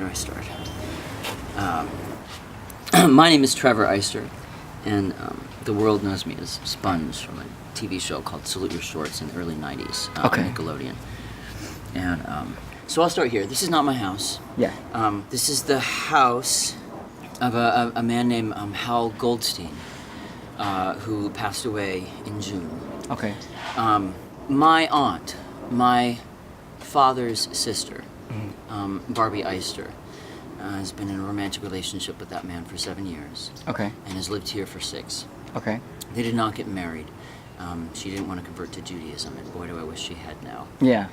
I start? My name is Trevor Eister, and the world knows me as Sponge from a TV show called Salute Your Shorts in the early 90s on Nickelodeon. And so I'll start here. This is not my house. Yeah. This is the house of a man named Hal Goldstein, who passed away in June. Okay. My aunt, my father's sister, Barbie Eister, has been in a romantic relationship with that man for 7 years. Okay. And has lived here for 6. Okay. They did not get married. She didn't want to convert to Judaism, and boy, do I wish she had now. Yeah.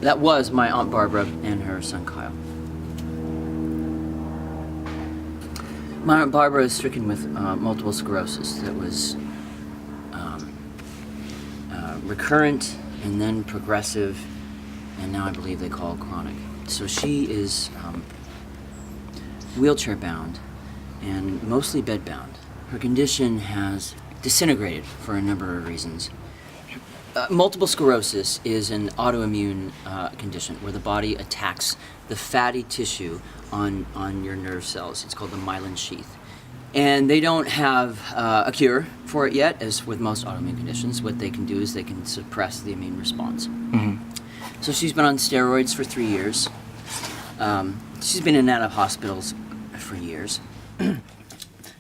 That was my Aunt Barbara and her son Kyle. My Aunt Barbara is stricken with multiple sclerosis that was recurrent and then progressive, and now I believe they call it chronic. So she is wheelchair bound and mostly bed bound. Her condition has disintegrated for a number of reasons. Multiple sclerosis is an autoimmune condition where the body attacks the fatty tissue on your nerve cells. It's called the myelin sheath. And they don't have a cure for it yet, as with most autoimmune conditions. What they can do is they can suppress the immune response. Mm-hmm. So she's been on steroids for 3 years. She's been in and out of hospitals for years.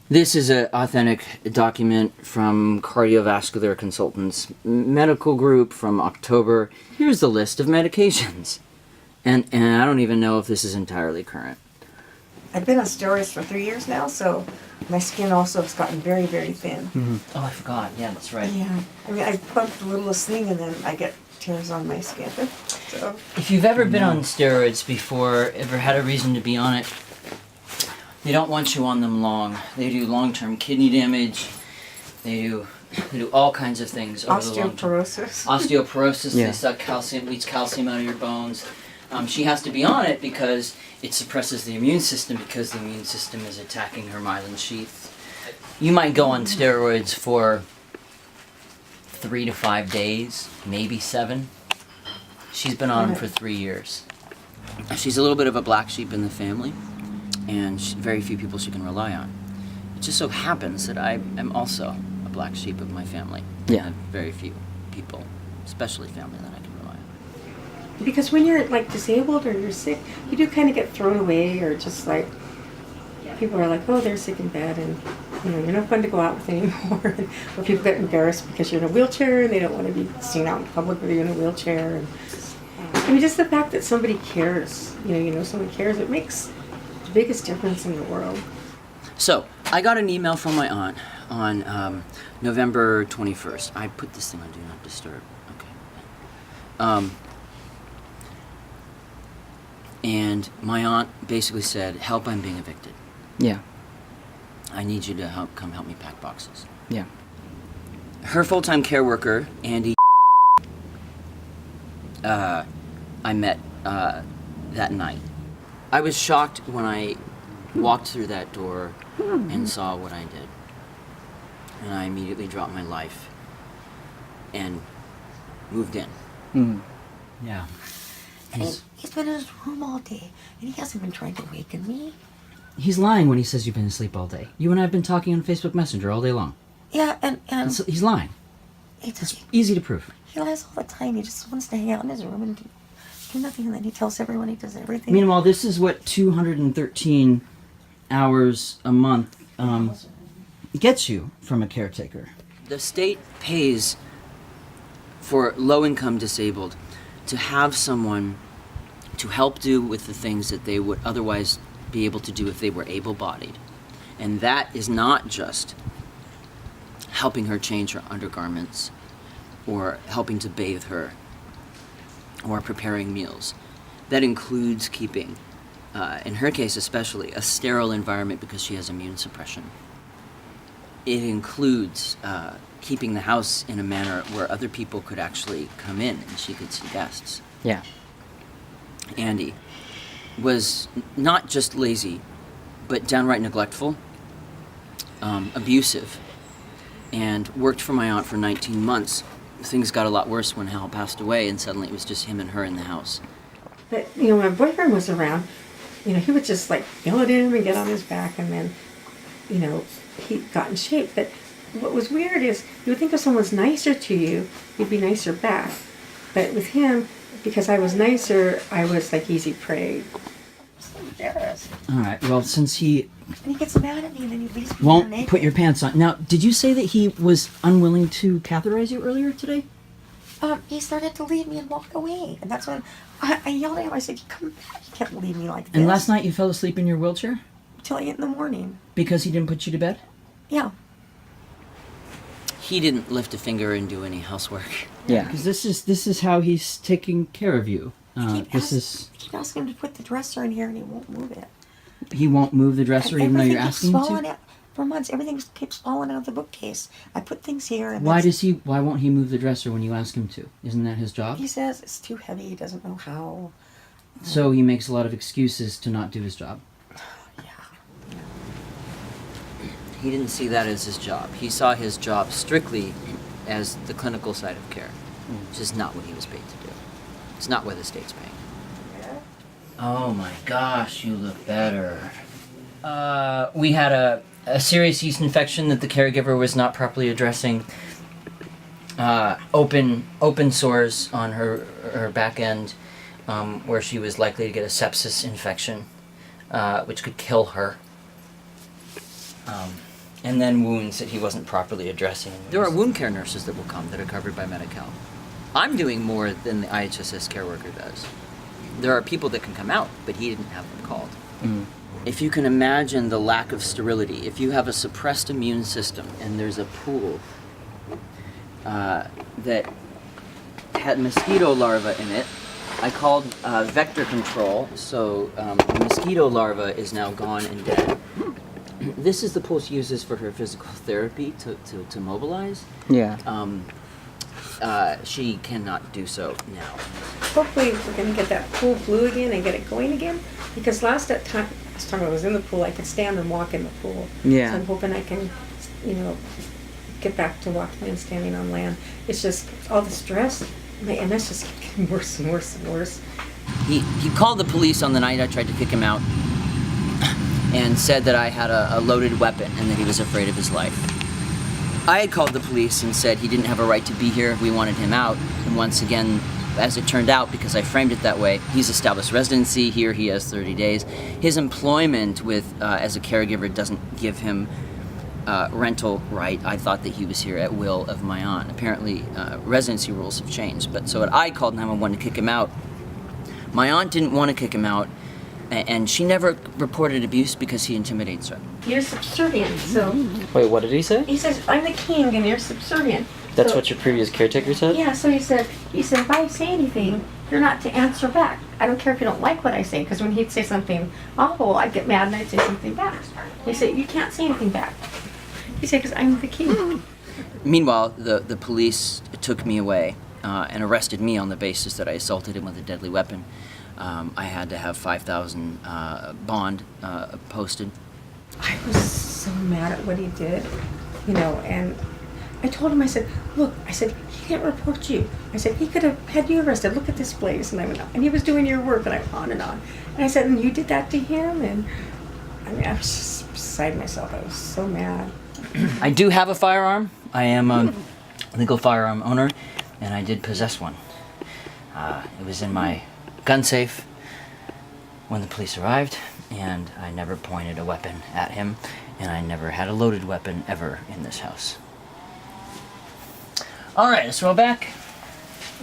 This is an authentic document from Cardiovascular Consultants Medical Group from October. Here's the list of medications. And I don't even know if this is entirely current. I've been on steroids for 3 years now, so my skin also has gotten very, very thin. Mm-hmm. Oh, I forgot. Yeah, that's right. Yeah. I mean, I bump the littlest thing and then I get tears on my skin. So. If you've ever been on steroids before, ever had a reason to be on it, they don't want you on them long. They do long-term kidney damage. They do all kinds of things over the long term. Osteoporosis. Osteoporosis. Yeah. They suck calcium, leads calcium out of your bones. She has to be on it because it suppresses the immune system because the immune system is attacking her myelin sheath. You might go on steroids for 3 to 5 days, maybe 7. She's been on them for 3 years. She's a little bit of a black sheep in the family, and very few people she can rely on. It just so happens that I am also a black sheep of my family. Yeah. I have very few people, especially family, that I can rely on. Because when you're like disabled or you're sick, you do kind of get thrown away or just like, people are like, oh, they're sick in bed and you're not fun to go out with anymore. Or people get embarrassed because you're in a wheelchair and they don't want to be seen out in public with you in a wheelchair. And I mean, just the fact that somebody cares, someone cares, it makes the biggest difference in the world. So, I got an email from my aunt on November 21st. I put this thing on Do Not Disturb. Okay. And my aunt basically said, help, I'm being evicted. Yeah. I need you to come help me pack boxes. Yeah. Her full-time care worker, Andy, I met that night. I was shocked when I walked through that door and saw what I did. And I immediately dropped my life and moved in. Mm. Yeah. He's been in his room all day, and he hasn't been trying to waken me. He's lying when he says you've been asleep all day. You and I have been talking on Facebook Messenger all day long. Yeah, and He's lying. It's easy to prove. He lies all the time. He just wants to hang out in his room and do nothing, and then he tells everyone he does everything. Meanwhile, this is what 213 hours a month gets you from a caretaker. The state pays for low-income disabled to have someone to help do with the things that they would otherwise be able to do if they were able-bodied. And that is not just helping her change her undergarments or helping to bathe her or preparing meals. That includes keeping, in her case especially, a sterile environment because she has immune suppression. It includes keeping the house in a manner where other people could actually come in and she could see guests. Yeah. Andy was not just lazy, but downright neglectful, abusive, and worked for my aunt for 19 months. Things got a lot worse when Hal passed away, and suddenly it was just him and her in the house. But, my boyfriend was around, he would just like yell at him and get on his back, and then, he got in shape. But what was weird is you would think if someone's nicer to you, you'd be nicer back. But with him, because I was nicer, I was like easy prey. I'm so embarrassed. All right. Well, since he And he gets mad at me, and then he leaves me won't naked. put your pants on. Now, did you say that he was unwilling to catheterize you earlier today? He started to leave me and walk away, and that's when I yelled at him. I said, "Come back! You can't leave me like this." And last night you fell asleep in your wheelchair till 8 in the morning. because he didn't put you to bed? Yeah. He didn't lift a finger and do any housework. Yeah. Because this is how he's taking care of you. I keep asking him to put the dresser in here, and he won't move it. He won't move the dresser even though you're asking him falling to? out. For months, everything keeps falling out of the bookcase. I put things here, and Why won't he move the dresser when you ask him to? Isn't that his job? he says it's too heavy. He doesn't know how. So he makes a lot of excuses to not do his job. Yeah. He didn't see that as his job. He saw his job strictly as the clinical side of care, which is not what he was paid to do. It's not what the state's paying. Oh my gosh, you look better. We had a serious yeast infection that the caregiver was not properly addressing. Open sores on her back end, where she was likely to get a sepsis infection, which could kill her. And then wounds that he wasn't properly addressing. There are wound care nurses that will come that are covered by Medi-Cal. I'm doing more than the IHSS care worker does. There are people that can come out, but he didn't have them called. If you can imagine the lack of sterility, if you have a suppressed immune system and there's a pool that had mosquito larvae in it, I called vector control, so the mosquito larva is now gone and dead. This is the pool she uses for her physical therapy to mobilize. Yeah. She cannot do so now. Hopefully, we're going to get that pool blue again and get it going again. Because last time I was in the pool, I could stand and walk in the pool. Yeah. So I'm hoping I can, get back to walking and standing on land. It's just all the stress. My MS just keeps getting worse and worse and worse. He called the police on the night I tried to kick him out and said that I had a loaded weapon and that he was afraid of his life. I had called the police and said he didn't have a right to be here. We wanted him out. And once again, as it turned out, because I framed it that way, he's established residency here. He has 30 days. His employment with as a caregiver doesn't give him rental right. I thought that he was here at will of my aunt. Apparently, residency rules have changed. But so I called 911 to kick him out. My aunt didn't want to kick him out, and she never reported abuse because he intimidates her. You're subservient, so Wait, what did he say? he says, I'm the king and you're subservient. That's So- what your previous caretaker said? Yeah, so he said, if I say anything, you're not to answer back. I don't care if you don't like what I say, because when he'd say something awful, I'd get mad and I'd say something back. He said, you can't say anything back. He said, because I'm the king. Meanwhile, the police took me away and arrested me on the basis that I assaulted him with a deadly weapon. I had to have $5,000 bond posted. I was so mad at what he did, and I told him, I said, look, he didn't report you. I said, he could have had you arrested. Look at this place. And I went, and he was doing your work, and I went on and on. And I said, and you did that to him? And I was just beside myself. I was so mad. I do have a firearm. I am a legal firearm owner, and I did possess one. It was in my gun safe when the police arrived, and I never pointed a weapon at him, and I never had a loaded weapon ever in this house. All right, let's roll back.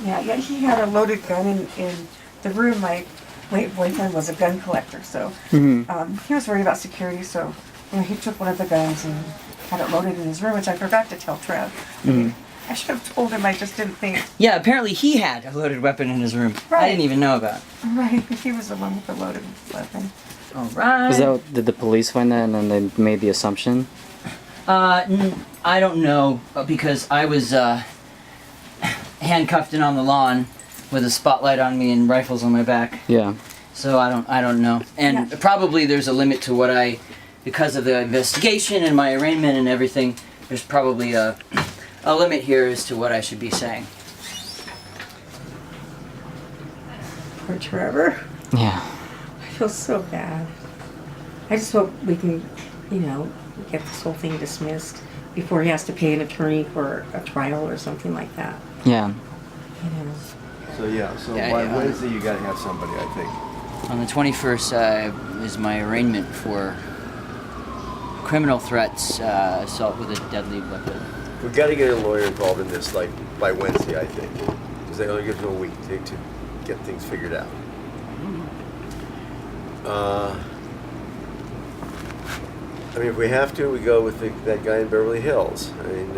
Yeah, he had a loaded gun in the room. My late boyfriend was a gun collector, so he was worried about security, so he took one of the guns and had it loaded in his room, which I forgot to tell Trev. I should have told him, I just didn't think. Yeah, apparently he had a loaded weapon in his room. I Right. didn't even know about it. Right, he was the one with the loaded weapon. All right. Did the police find that and then they made the assumption? I don't know, because I was handcuffed and on the lawn with a spotlight on me and rifles on my back. Yeah. So I don't know. And Yeah. probably there's a limit to what because of the investigation and my arraignment and everything, there's probably a limit here as to what I should be saying. Poor Trevor. Yeah. I feel so bad. I just hope we can, get this whole thing dismissed before he has to pay an attorney for a trial or something like that. Yeah. So Yeah, by yeah. Wednesday you gotta have somebody, I think. On the 21st is my arraignment for criminal threats, assault with a deadly weapon. We gotta get a lawyer involved in this, like, by Wednesday, I think. Because they only give them a week to get things figured out. I mean, if we have to, we go with that guy in Beverly Hills. I mean,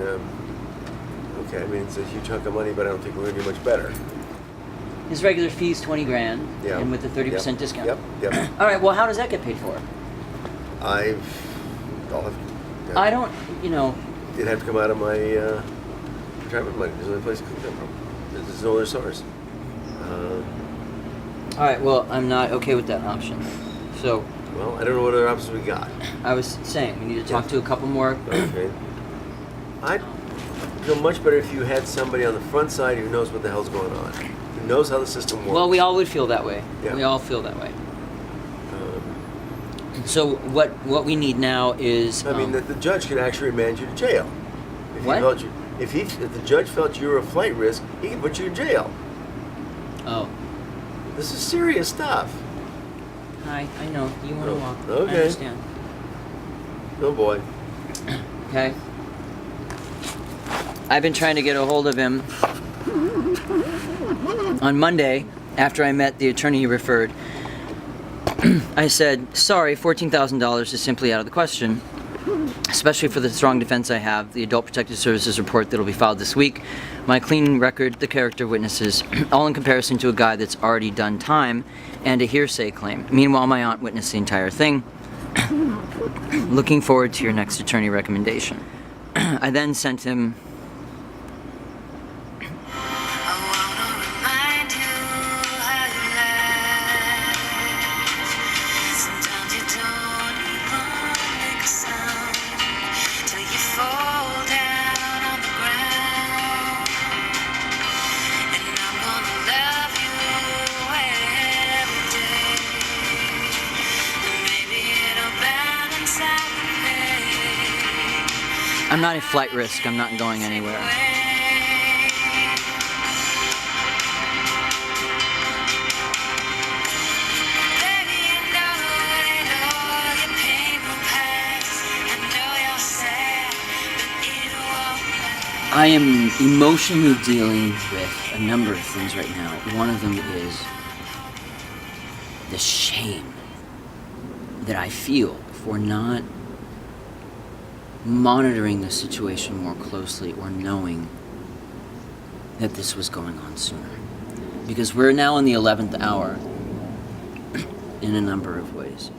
okay, I mean, it's a huge chunk of money, but I don't think we're gonna do much better. His regular fee is $20,000, Yeah. and with the 30% Yep. discount. Yep. All right. Well, how does that get paid for? I'll have, yeah. I don't. It'd have to come out of my retirement money. There's no place to come from. There's no other source. All right. Well, I'm not okay with that option. So Well, I don't know what other options we got. I was saying we need to talk to a couple more. Okay. I'd feel much better if you had somebody on the front side who knows what the hell's going on, who knows how the system works. Well, we all would feel that way. Yeah. We all feel that way. So what we need now is. I mean, the judge could actually remand you to jail. If he What? felt you, if the judge felt you were a flight risk, he could put you in jail. Oh. This is serious stuff. Hi. I know you want to Oh, walk. okay. I understand. Oh boy. Okay. I've been trying to get a hold of him. On Monday, after I met the attorney he referred, I said, sorry, $14,000 is simply out of the question, especially for the strong defense I have, the Adult Protective Services report that'll be filed this week, my clean record, the character of witnesses, all in comparison to a guy that's already done time, and a hearsay claim. Meanwhile, my aunt witnessed the entire thing. Looking forward to your next attorney recommendation. I then sent him... I'm not a flight risk. I'm not going anywhere. I am emotionally dealing with a number of things right now. One of them is the shame that I feel for not monitoring the situation more closely or knowing that this was going on sooner. Because we're now in the 11th hour in a number of ways.